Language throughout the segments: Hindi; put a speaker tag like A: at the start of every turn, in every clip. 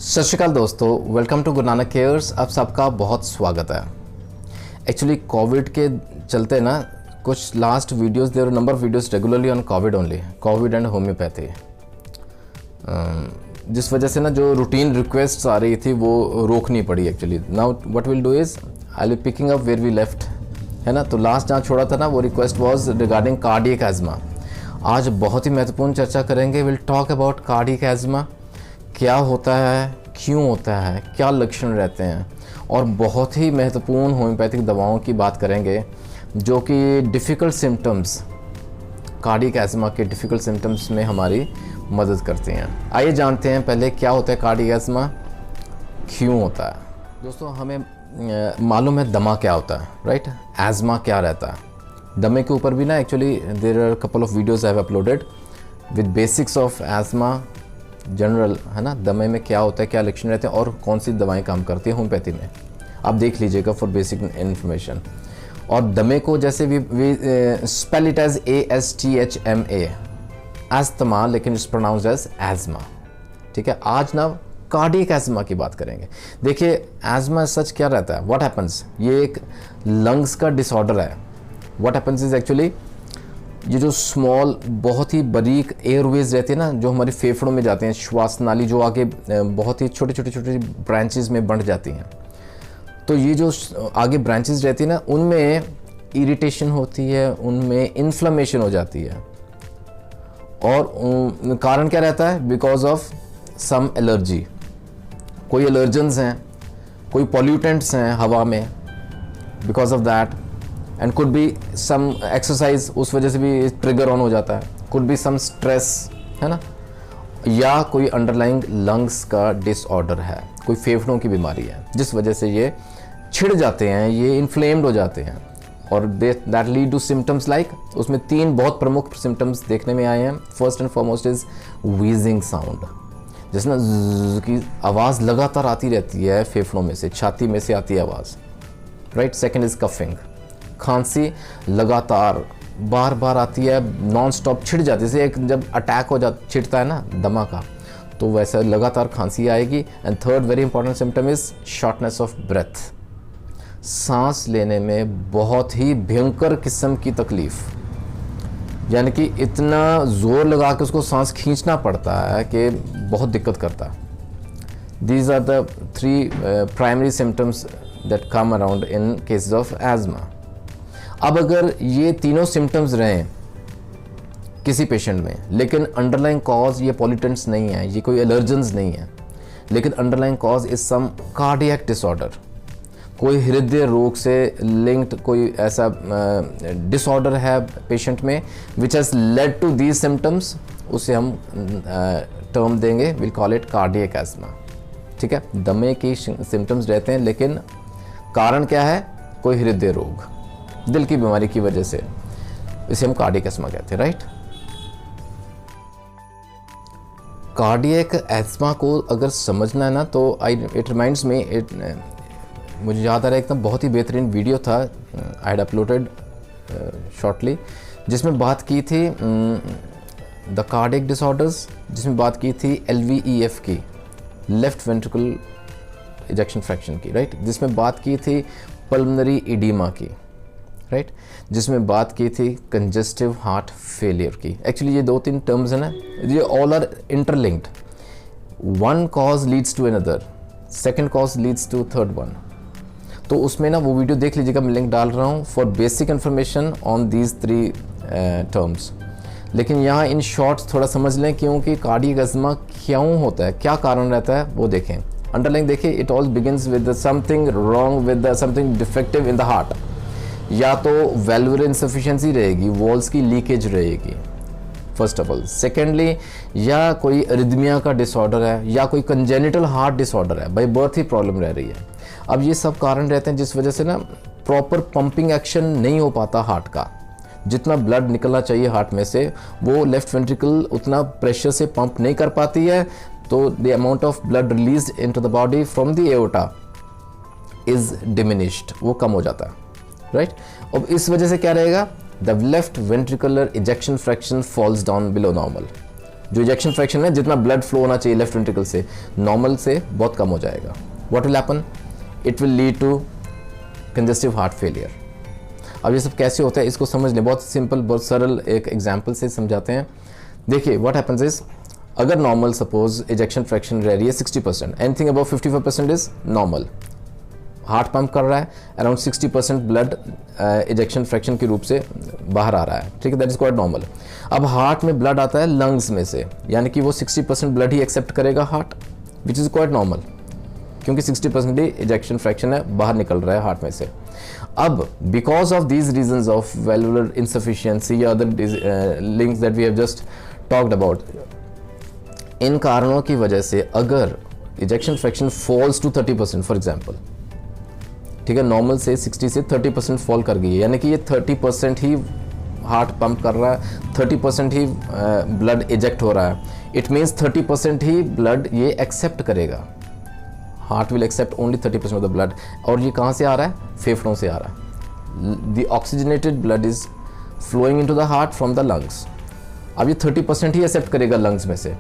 A: सत श्रीकाल दोस्तों, welcome to Guru Nanak cares. आप सबका बहुत स्वागत है। एक्चुअली कोविड के चलते ना कुछ last videos, there are number of videos regularly on covid only, covid and homeopathy, जिस वजह से ना जो रूटीन रिक्वेस्ट्स आ रही थी वो रोकनी पड़ी actually. Now what will do is I will picking up where we left, है ना। तो लास्ट जहाँ छोड़ा था ना वो request was regarding cardiac asthma. आज बहुत ही महत्वपूर्ण चर्चा करेंगे। Will talk about cardiac asthma, क्या होता है, क्यों होता है, क्या लक्षण रहते हैं, और बहुत ही महत्वपूर्ण होम्योपैथिक दवाओं की बात करेंगे जो कि डिफ़िकल्ट सिम्टम्स, कार्डियक एज़मा के डिफ़िकल्ट सिम्टम्स में हमारी मदद करती हैं। आइए जानते हैं पहले क्या होता है कार्डियक एज़मा, क्यों होता है। दोस्तों हमें मालूम है दमा क्या होता है, राइट। एज़मा क्या रहता है। दमे के ऊपर भी ना actually there are couple of videos I have uploaded with basics of asthma general, है ना। दमे में क्या होता है, क्या लक्षण रहते हैं और कौन सी दवाएं काम करती हैं होम्योपैथी में, आप देख लीजिएगा फॉर बेसिक इन्फॉर्मेशन। और दमे को जैसे we spell it as ASTHMA, asthma, लेकिन इट्स प्रोनाउंस्ड एज एज़मा, ठीक है। आज ना कार्डियक एज़मा की बात करेंगे। देखिए एज़मा सच क्या रहता है, व्हाट हैपन्स, ये एक लंग्स का डिसऑर्डर है। व्हाट हैपन्स इज एक्चुअली ये जो स्मॉल बहुत ही बारीक एयरवेज रहती है ना, जो हमारे फेफड़ों में जाते हैं, श्वास नाली जो आगे बहुत ही छोटे छोटे ब्रांचेस में बंट जाती हैं। तो ये जो आगे ब्रांचेस रहती है ना, उनमें इरिटेशन होती है, उनमें इन्फ्लेमेशन हो जाती है। और कारण क्या रहता है, बिकॉज ऑफ सम एलर्जी, कोई एलर्जेंस हैं, कोई पॉल्यूटेंट्स हैं हवा में, because of that, and could be some exercise, उस वजह से भी ट्रिगर ऑन हो जाता है, कुड बी सम स्ट्रेस, है ना, या कोई अंडरलाइंग लंग्स का डिसऑर्डर है, कोई फेफड़ों की बीमारी है जिस वजह से ये छिड़ जाते हैं, ये इन्फ्लेम्ड हो जाते हैं। और that lead to symptoms like, उसमें 3 बहुत प्रमुख सिम्टम्स देखने में आए हैं। First and foremost is wheezing sound, जिस ना की आवाज़ लगातार आती रहती है फेफड़ों में से, छाती में से आती है आवाज़, राइट। सेकेंड इज कफिंग, खांसी लगातार बार बार आती है, नॉन स्टॉप छिड़ जाती है, जैसे एक जब अटैक हो जाता छिड़ता है ना दमा का, तो वैसे लगातार खांसी आएगी। And third very important symptom is shortness of breath, सांस लेने में बहुत ही भयंकर किस्म की तकलीफ, यानी कि इतना जोर लगा के उसको सांस खींचना पड़ता है कि बहुत दिक्कत करता है। These are the 3 primary symptoms that come around in cases of asthma. अब अगर ये तीनों सिम्टम्स रहें किसी पेशेंट में, लेकिन अंडरलाइंग कॉज ये पॉल्यूटेंट्स नहीं है, ये कोई एलर्जेंस नहीं है, लेकिन underlying cause is some cardiac disorder, कोई हृदय रोग से लिंक्ड कोई ऐसा डिसऑर्डर है पेशेंट में which has led to these symptoms, उसे हम टर्म देंगे, will call it cardiac asthma, ठीक है। दमे की सिम्टम्स रहते हैं, लेकिन कारण क्या है, कोई हृदय रोग, दिल की बीमारी की वजह से, इसे हम कार्डियक एज़मा कहते हैं, राइट। कार्डियक एज़मा को अगर समझना है ना तो इट रिमाइंड्स मी, मुझे याद आ रहा है एकदम बहुत ही बेहतरीन वीडियो था, आई हैड अपलोडेड शॉर्टली, जिसमें बात की थी द कार्डियक डिसऑर्डर्स, जिसमें बात की थी LVEF की, लेफ्ट वेंट्रिकल इजेक्शन फ्रैक्शन की, राइट, जिसमें बात की थी पल्मोनरी एडिमा की, राइट, जिसमें बात की थी कंजेस्टिव हार्ट फेलियर की। एक्चुअली ये 2-3 टर्म्स हैं ना, ये all are interlinked, one cause leads to another, second cause leads to third one. तो उसमें ना वो वीडियो देख लीजिएगा, मैं लिंक डाल रहा हूँ for basic information on these 3 terms. लेकिन यहाँ इन शॉर्ट्स थोड़ा समझ लें, क्योंकि कार्डियक एज़मा क्यों होता है, क्या कारण रहता है वो देखें। अंडरलाइन देखिए, it all begins with something wrong, with something defective in the heart, या तो वेल्वुलर इनसफिशिएंसी रहेगी, वॉल्स की लीकेज रहेगी फर्स्ट ऑफ ऑल। सेकेंडली, या कोई अरिदमिया का डिसऑर्डर है, या कोई कंजेनिटल हार्ट डिसऑर्डर है, बाई बर्थ ही प्रॉब्लम रह रही है। अब ये सब कारण रहते हैं जिस वजह से ना प्रॉपर पंपिंग एक्शन नहीं हो पाता हार्ट का, जितना ब्लड निकलना चाहिए हार्ट में से वो लेफ्ट वेंट्रिकल उतना प्रेशर से पंप नहीं कर पाती है, तो the amount of blood released into the body from the aorta is diminished, वो कम हो जाता है, राइट। अब इस वजह से क्या रहेगा, the left ventricular ejection fraction falls down below normal, जो इजेक्शन फ्रैक्शन है, जितना ब्लड फ्लो होना चाहिए लेफ्ट वेंट्रिकल से नॉर्मल से बहुत कम हो जाएगा. What will happen? It will lead to congestive heart failure. अब ये सब कैसे होता है इसको समझ लें. बहुत सिंपल, बहुत सरल एक एग्जाम्पल से समझाते हैं. देखिए व्हाट हैपन्स इज, अगर नॉर्मल सपोज इजेक्शन फ्रैक्शन रह रही है 60%, anything above 55% is normal. Heart pump कर रहा है, अराउंड 60% ब्लड इजेक्शन फ्रैक्शन के रूप से बाहर आ रहा है, ठीक है, दैट इज क्वाइट नॉर्मल. अब हार्ट में ब्लड आता है लंग्स में से, यानी कि वो 60% ब्लड ही एक्सेप्ट करेगा heart, which is quite normal, क्योंकि 60% ही इजेक्शन फ्रैक्शन है, बाहर निकल रहा है हार्ट में से. अब because of these reasons of valvular insufficiency या other links that we have just talked about, इन कारणों की वजह से अगर ejection fraction falls to 30% for example, ठीक है, नॉर्मल से 60 से 30% फॉल कर गई है, यानी कि ये 30% ही हार्ट पंप कर रहा है, 30% ही ब्लड इजेक्ट हो रहा है. इट मीन्स 30% ही ब्लड ये एक्सेप्ट करेगा. Heart will accept only 30% of the blood. और ये कहाँ से आ रहा है? फेफड़ों से आ रहा है. The oxygenated blood is flowing into the heart from the lungs. अब ये 30% ही एक्सेप्ट करेगा लंग्स में से,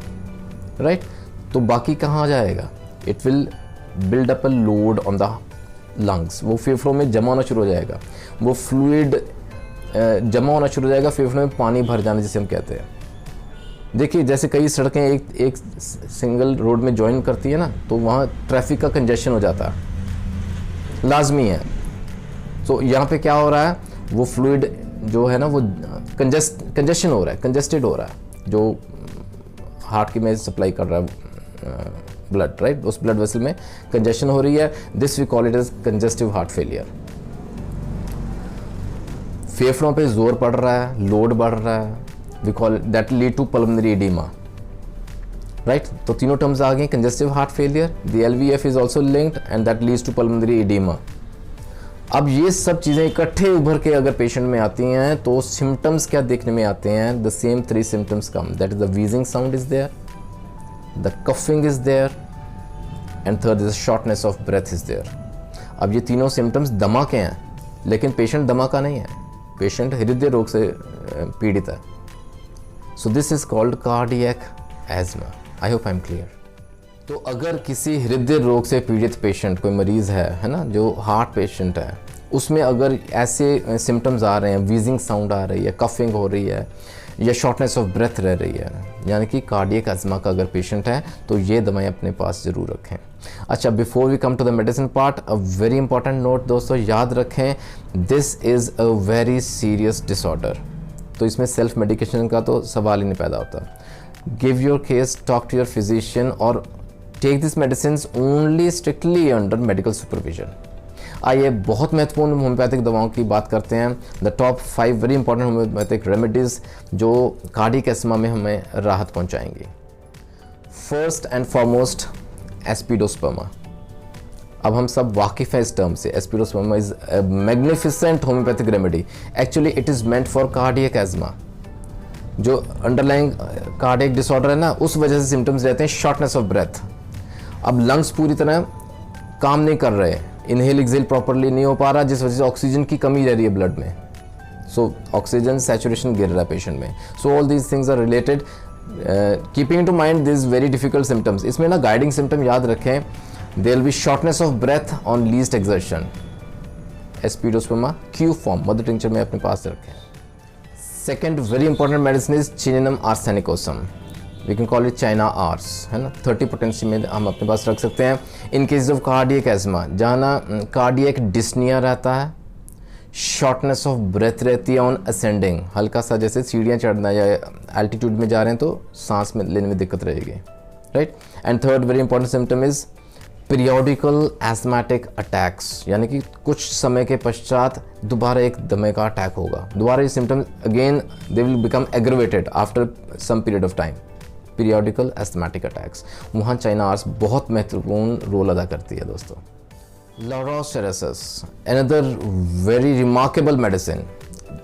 A: राइट? तो बाकी कहाँ जाएगा? It will build up a load on the lungs. वो फेफड़ों में जमा होना शुरू हो जाएगा, वो फ्लूइड जमा होना शुरू हो जाएगा, फेफड़ों में पानी भर जाना जिसे हम कहते हैं. देखिए जैसे कई सड़कें एक सिंगल रोड में ज्वाइन करती है ना, तो वहाँ ट्रैफिक का कंजेशन हो जाता है, लाजमी है. तो यहाँ पे क्या हो रहा है, वो फ्लूइड जो है ना वो कंजेशन हो रहा है, कंजेस्टेड हो रहा है, जो हार्ट की में सप्लाई कर रहा है ब्लड, राइट? उस ब्लड वेसल में कंजेशन हो रही है. This we call it as congestive heart failure. फेफड़ों पे जोर पड़ रहा है, लोड बढ़ रहा है, we call that lead to pulmonary oedema, right? तो तीनों टर्म्स आ गए. Congestive heart failure, the LVF is also linked and that leads to pulmonary oedema. अब ये सब चीज़ें इकट्ठे उभर के अगर पेशेंट में आती हैं तो सिम्टम्स क्या देखने में आते हैं? The same 3 symptoms come, that is the wheezing sound is there, the coughing is there and third is shortness of breath is there. अब ये तीनों सिम्टम्स दमा के हैं, लेकिन पेशेंट दमा का नहीं है, पेशेंट हृदय रोग से पीड़ित है. So this is called cardiac asthma. I hope I am clear. तो अगर किसी हृदय रोग से पीड़ित पेशेंट, कोई मरीज है ना, जो हार्ट पेशेंट है, उसमें अगर ऐसे सिम्टम्स आ रहे हैं, वीजिंग साउंड आ रही है, कफिंग हो रही है या शॉर्टनेस ऑफ ब्रेथ रह रही है, यानी कि कार्डियक एज़मा का अगर पेशेंट है, तो ये दवाएं अपने पास ज़रूर रखें. अच्छा, before we come to the medicine part, a very important note दोस्तों, याद रखें, this is a very serious disorder. तो इसमें सेल्फ मेडिकेशन का तो सवाल ही नहीं पैदा होता. Give your case, talk to your physician और take this medicine only strictly under medical supervision. आइए बहुत महत्वपूर्ण होम्योपैथिक दवाओं की बात करते हैं. The top 5 very important homeopathic remedies जो कार्डियक एज़मा में हमें राहत पहुंचाएंगी. First and foremost aspidosperma. अब हम सब वाकिफ़ हैं इस टर्म से. Aspidosperma is a magnificent homeopathic remedy. Actually it is meant for cardiac asthma. जो अंडरलाइंग कार्डियक डिसऑर्डर है ना, उस वजह से सिम्टम्स रहते हैं शॉर्टनेस ऑफ ब्रेथ. अब लंग्स पूरी तरह काम नहीं कर रहे, इनहेल एक्सेल प्रॉपरली नहीं हो पा रहा, जिस वजह से ऑक्सीजन की कमी रह रही है ब्लड में. सो ऑक्सीजन सैचुरेशन गिर रहा है पेशेंट में. So all these things are related. Keeping in to mind this very difficult symptoms. इसमें ना गाइडिंग सिम्टम याद रखें. There will be shortness of breath on least exertion. Aspidosperma Q form mother tincture में अपने पास रखें. Second very important medicine is chininum arsenicosum. We can call it china ars, है ना. 30 पोटेंसी में हम अपने पास रख सकते हैं. In case of cardiac asthma, जहाँ ना कार्डियक डिस्निया रहता है, शॉर्टनेस ऑफ ब्रेथ रहती है ऑन असेंडिंग, हल्का सा जैसे सीढ़ियाँ चढ़ना या एल्टीट्यूड में जा रहे हैं तो सांस में लेने में दिक्कत रहेगी, right. And third very important symptom is periodical asthmatic attacks, यानी कि कुछ समय के पश्चात दोबारा एक दमे का अटैक होगा. दोबारा ये symptoms again they will become aggravated after some period of time. Periodical asthmatic attacks, वहाँ चाइना आर्स बहुत महत्वपूर्ण रोल अदा करती है दोस्तों. Laurocerasus, another very remarkable medicine,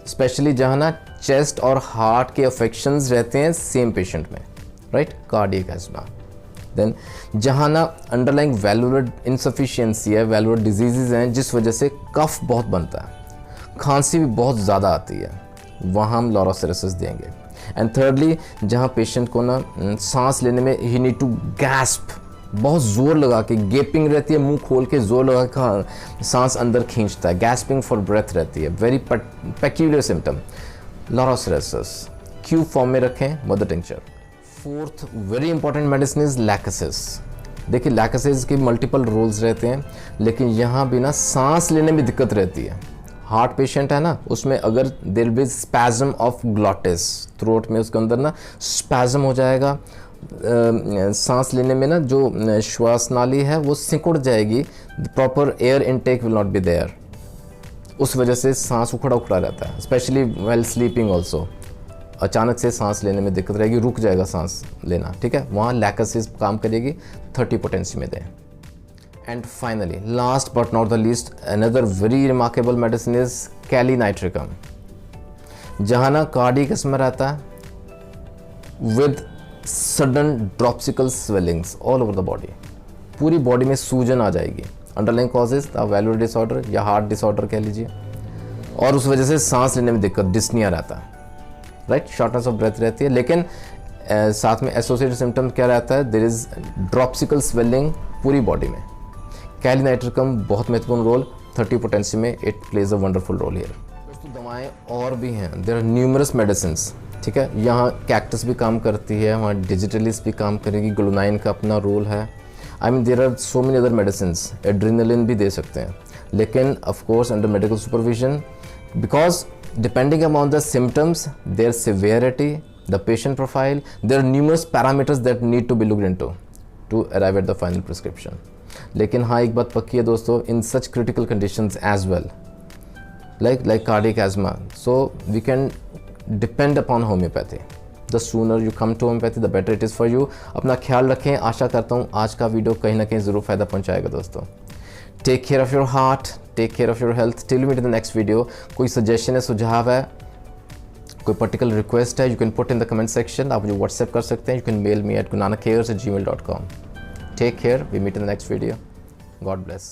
A: specially जहाँ ना चेस्ट और हार्ट के अफेक्शंस रहते हैं सेम पेशेंट में, राइट. Cardiac asthma. देन जहाँ ना अंडरलाइंग वैल्वुलर इनसफिशिएंसी है, वैल्वुलर डिजीज़ हैं जिस वजह से कफ बहुत बनता है, खांसी भी बहुत ज़्यादा आती है, वहाँ हम लॉरोसेरेसिस देंगे. एंड थर्डली, जहाँ पेशेंट को ना सांस लेने में ही नीड टू गैस्प, बहुत ज़ोर लगा के गेपिंग रहती है, मुंह खोल के ज़ोर लगा के सांस अंदर खींचता है, गैस्पिंग फॉर ब्रेथ रहती है, very peculiar symptom. Laurocerasus Q form में रखें mother tincture. Fourth very important medicine is lachesis. देखिए लैक्सेस के मल्टीपल रोल्स रहते हैं, लेकिन यहाँ भी ना सांस लेने में दिक्कत रहती है। हार्ट पेशेंट है ना, उसमें अगर there be spasm of glottis, throat में उसके अंदर ना स्पैज्म हो जाएगा, सांस लेने में ना जो श्वास नाली है वो सिकुड़ जाएगी, proper air intake will not be there, उस वजह से सांस उखड़ा उखड़ा रहता है, स्पेशली वेल स्लीपिंग ऑल्सो। अचानक से सांस लेने में दिक्कत रहेगी, रुक जाएगा सांस लेना, ठीक है, वहाँ लैक्सेस काम करेगी, 30 पोटेंसी में दें। And finally last but not the least, another very remarkable medicine is kali nitricum, जहाँ ना कार्डियक असमर रहता है with sudden dropsical swellings all over the body, पूरी बॉडी में सूजन आ जाएगी, underline causes the valvular disorder या हार्ट डिसऑर्डर कह लीजिए, और उस वजह से सांस लेने में दिक्कत, डिस्निया रहता है, राइट, शॉर्टनेस ऑफ ब्रेथ रहती है, लेकिन साथ में एसोसिएटेड सिम्टम क्या रहता है, देयर इज ड्रॉप्सिकल स्वेलिंग पूरी बॉडी में। कैलीनाइट्रिकम बहुत महत्वपूर्ण रोल, 30 पोटेंसी में it plays a wonderful role here. दोस्तों दवाएं और भी हैं, देयर आर न्यूमरस मेडिसिन्स, ठीक है, यहाँ कैक्टस भी काम करती है, वहाँ डिजिटलिस भी काम करेगी, ग्लूनाइन का अपना रोल है, I mean there are so many other medicines, adrenaline भी दे सकते हैं, लेकिन of course under medical supervision, because depending upon the symptoms, their severity, the patient profile, there are numerous parameters that need to be looked into to arrive at the final prescription. लेकिन हाँ एक बात पक्की है दोस्तों, in such critical conditions as well, like cardiac asthma, so we can depend upon homeopathy. The sooner you come to homeopathy, the better it is for you. अपना ख्याल रखें, आशा करता हूँ आज का वीडियो कहीं ना कहीं ज़रूर फ़ायदा पहुँचाएगा दोस्तों। Take care of your heart, take care of your health, till meet in the next video. कोई सजेशन है, सुझाव है, कोई पर्टिकुलर रिक्वेस्ट है, you can put in the comment section, आप मुझे व्हाट्सएप कर सकते हैं, you can mail me at gunanacares@gmail.com। Take care, we meet in the next video, God bless.